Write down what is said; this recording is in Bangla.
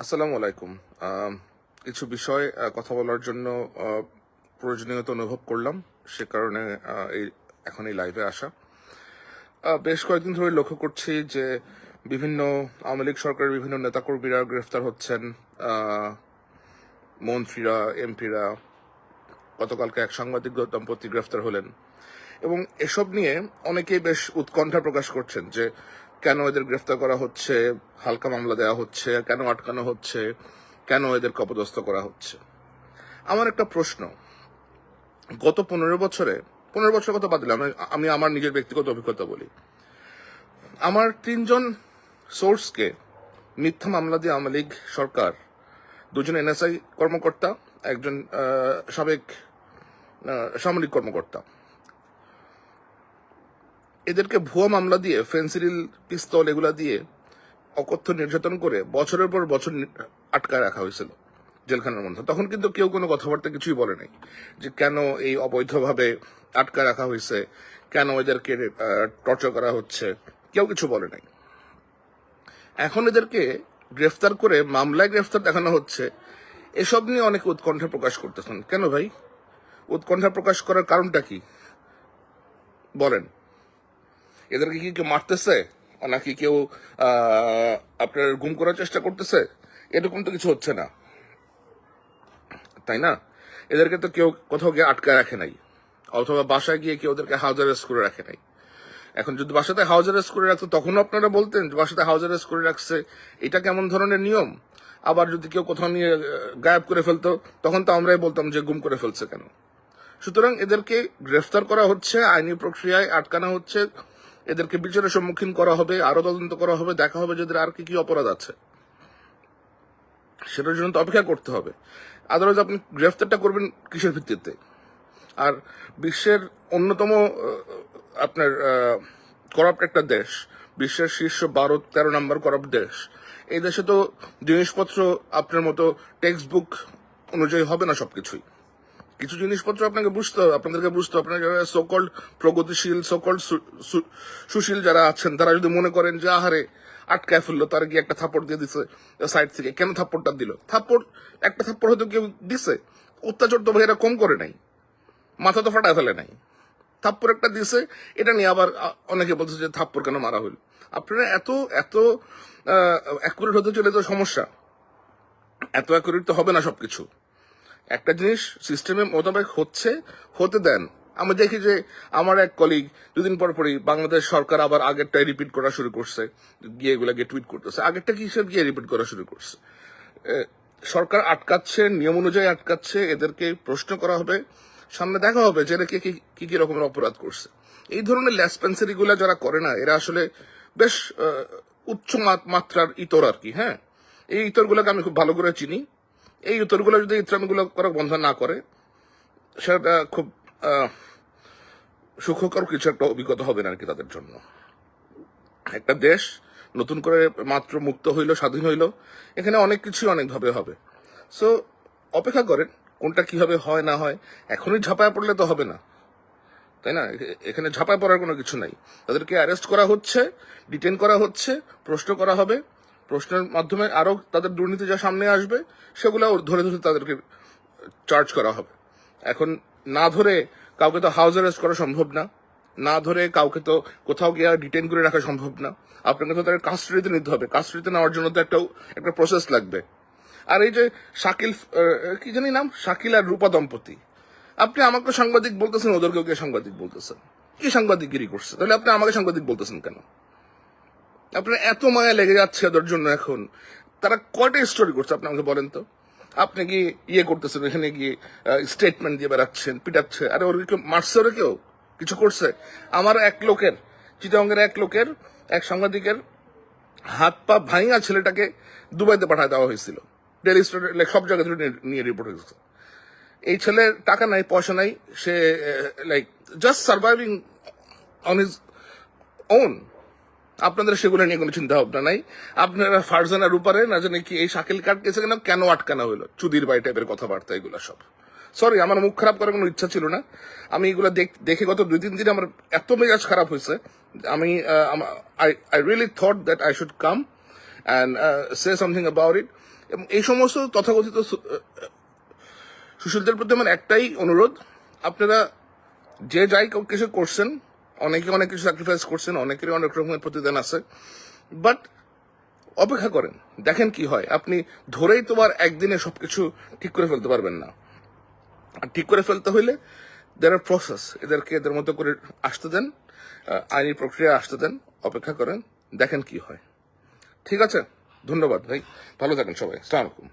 আসসালামু আলাইকুম। কিছু বিষয় কথা বলার জন্য প্রয়োজনীয়তা অনুভব করলাম, সে কারণে এখন এই লাইভে আসা। বেশ কয়েকদিন ধরে লক্ষ্য করছি যে বিভিন্ন আওয়ামী লীগ সরকারের বিভিন্ন নেতাকর্মীরা গ্রেফতার হচ্ছেন, মন্ত্রীরা, এমপিরা। গতকালকে এক সাংবাদিক দম্পতি গ্রেফতার হলেন এবং এসব নিয়ে অনেকেই বেশ উৎকণ্ঠা প্রকাশ করছেন যে কেন এদের গ্রেফতার করা হচ্ছে, হালকা মামলা দেওয়া হচ্ছে, কেন আটকানো হচ্ছে, কেন এদেরকে অপদস্থ করা হচ্ছে। আমার একটা প্রশ্ন, গত 15 বছরের কথা বাদ দিলাম, আমি আমার নিজের ব্যক্তিগত অভিজ্ঞতা বলি। আমার 3জন সোর্সকে মিথ্যা মামলা দিয়ে আওয়ামী লীগ সরকার, 2জন এনএসআই কর্মকর্তা, একজন সাবেক সামরিক কর্মকর্তা, এদেরকে ভুয়া মামলা দিয়ে ফেন্সিডিল, পিস্তল এগুলা দিয়ে অকথ্য নির্যাতন করে বছরের পর বছর আটকায় রাখা হয়েছিল জেলখানার মধ্যে। তখন কিন্তু কেউ কোনো কথাবার্তা কিছুই বলে নাই যে কেন এই অবৈধভাবে আটকা রাখা হয়েছে, কেন এদেরকে টর্চার করা হচ্ছে, কেউ কিছু বলে নাই। এখন এদেরকে গ্রেফতার করে মামলায় গ্রেফতার দেখানো হচ্ছে, এসব নিয়ে অনেকে উৎকণ্ঠা প্রকাশ করতেছেন। কেন ভাই, উৎকণ্ঠা প্রকাশ করার কারণটা কি বলেন? এদেরকে কি কেউ মারতেছে, নাকি কেউ আপনার গুম করার চেষ্টা করতেছে? এরকম তো কিছু হচ্ছে না, তাই না? এদেরকে তো কেউ কোথাও গিয়ে আটকায় রাখে নাই, অথবা বাসায় গিয়ে কেউ ওদেরকে হাউস অ্যারেস্ট করে রাখে নাই। এখন যদি বাসাতে হাউস অ্যারেস্ট করে রাখতো তখনও আপনারা বলতেন যে বাসাতে হাউস অ্যারেস্ট করে রাখছে, এটা কেমন ধরনের নিয়ম? আবার যদি কেউ কোথাও নিয়ে গায়েব করে ফেলতো তখন তো আমরাই বলতাম যে গুম করে ফেলছে কেন। সুতরাং এদেরকে গ্রেফতার করা হচ্ছে, আইনি প্রক্রিয়ায় আটকানো হচ্ছে, এদেরকে বিচারের সম্মুখীন করা হবে, আরো তদন্ত করা হবে, দেখা হবে যে এদের আর কি কি অপরাধ আছে, সেটার জন্য তো অপেক্ষা করতে হবে। আদারওয়াইজ আপনি গ্রেফতারটা করবেন কিসের ভিত্তিতে? আর বিশ্বের অন্যতম আপনার করাপ্ট একটা দেশ, বিশ্বের শীর্ষ 12-13 নম্বর করাপ্ট দেশ, এই দেশে তো জিনিসপত্র আপনার মতো টেক্সট বুক অনুযায়ী হবে না সবকিছুই। কিছু জিনিসপত্র আপনাদেরকে বুঝতে হবে। আপনার যারা সোকল্ড প্রগতিশীল, সোকল্ড সুশীল যারা আছেন, তারা যদি মনে করেন যে আহারে আটকায় ফেললো, তার গিয়ে একটা থাপ্পড় দিয়ে দিছে সাইড থেকে, কেন থাপ্পড়টা দিল? একটা থাপ্পড় হয়তো কেউ দিছে, অত্যাচার তো ভাই এরা কম করে নাই, মাথা তো ফাটায় ফেলে নাই, থাপ্পড় একটা দিছে। এটা নিয়ে আবার অনেকে বলছে যে থাপ্পড় কেন মারা হইল। আপনারা এত এত অ্যাকুরেট হতে চলে তো সমস্যা, এত অ্যাকুরেট তো হবে না সবকিছু। একটা জিনিস সিস্টেমের মোতাবেক হতে দেন। আমি দেখি যে আমার এক কলিগ 2 দিন পর পরই বাংলাদেশ সরকার আবার আগেরটাই রিপিট করা শুরু করছে, গিয়ে এগুলাকে টুইট করতেছে। আগেরটা কিসের গিয়ে রিপিট করা শুরু করছে? সরকার আটকাচ্ছে, নিয়ম অনুযায়ী আটকাচ্ছে, এদেরকে প্রশ্ন করা হবে, সামনে দেখা হবে যে এরা কি কি রকমের অপরাধ করছে। এই ধরনের ল্যাসপেন্সারি গুলা যারা করে না, এরা আসলে বেশ উচ্চ মাত্রার ইতর আর কি। হ্যাঁ, এই ইতরগুলোকে আমি খুব ভালো করে চিনি। এই উত্তরগুলো যদি ইসলামগুলো করা বন্ধ না করে, সেটা খুব সুখকর কিছু একটা অভিজ্ঞতা হবে না আর কি তাদের জন্য। একটা দেশ নতুন করে মাত্র মুক্ত হইল, স্বাধীন হইল, এখানে অনেক কিছুই অনেকভাবে হবে। সো অপেক্ষা করেন কোনটা কিভাবে হয় না হয়। এখনই ঝাঁপায় পড়লে তো হবে না, তাই না? এখানে ঝাঁপায় পড়ার কোনো কিছু নাই। তাদেরকে অ্যারেস্ট করা হচ্ছে, ডিটেন করা হচ্ছে, প্রশ্ন করা হবে, প্রশ্নের মাধ্যমে আরো তাদের দুর্নীতি যা সামনে আসবে সেগুলো ধরে ধরে তাদেরকে চার্জ করা হবে। এখন না ধরে কাউকে তো হাউস অ্যারেস্ট করা সম্ভব না, না ধরে কাউকে তো কোথাও গিয়ে ডিটেন করে রাখা সম্ভব না। আপনাকে তো তাদের কাস্টডিতে নিতে হবে, কাস্টডিতে নেওয়ার জন্য তো একটা প্রসেস লাগবে। আর এই যে শাকিল, কি জানি নাম, শাকিল আর রূপা দম্পতি, আপনি আমাকে সাংবাদিক বলতেছেন, ওদেরকেও কে সাংবাদিক বলতেছেন? কি সাংবাদিকগিরি করছে? তাহলে আপনি আমাকে সাংবাদিক বলতেছেন কেন? আপনার এত মায়া লেগে যাচ্ছে ওদের জন্য। এখন তারা কয়টা স্টোরি করছে আপনি আমাকে বলেন তো? আপনি কি করতেছেন, এখানে গিয়ে স্টেটমেন্ট দিয়ে বেড়াচ্ছেন, পিটাচ্ছে। আরে ওর কেউ মারছে? ওরা কেউ কিছু করছে? আমার এক লোকের, চিটাগংয়ের এক সাংবাদিকের হাত পা ভাঙা ছেলেটাকে দুবাইতে পাঠায় দেওয়া হয়েছিল, ডেলি স্টার সব জায়গা থেকে নিয়ে রিপোর্ট হয়েছে। এই ছেলের টাকা নাই, পয়সা নাই, সে just surviving on his own. আপনাদের সেগুলো নিয়ে কোনো চিন্তা ভাবনা নাই। আপনারা ফারজানার উপরে না জানি কি এই শাকিল কাট কেসে কেন আটকানো হলো, চুদির বাই টাইপের কথাবার্তা এগুলো সব। সরি, আমার মুখ খারাপ করার কোনো ইচ্ছা ছিল না। আমি এগুলো দেখে গত 2-3 দিন আমার এত মেজাজ খারাপ হয়েছে। আমি I really thought that I should come and say something about it. এবং এই সমস্ত তথাকথিত সুশীলদের প্রতি আমার একটাই অনুরোধ, আপনারা যে যাই কিছু করছেন, অনেকে অনেক কিছু স্যাক্রিফাইস করছেন, অনেকেরই অনেক রকমের প্রতিদান আছে, বাট অপেক্ষা করেন, দেখেন কি হয়। আপনি ধরেই তোমার একদিনে সবকিছু ঠিক করে ফেলতে পারবেন না। আর ঠিক করে ফেলতে হইলে দের আর প্রসেস, এদেরকে এদের মতো করে আসতে দেন, আইনি প্রক্রিয়া আসতে দেন, অপেক্ষা করেন, দেখেন কি হয়। ঠিক আছে, ধন্যবাদ ভাই, ভালো থাকেন সবাই, আসসালামু আলাইকুম।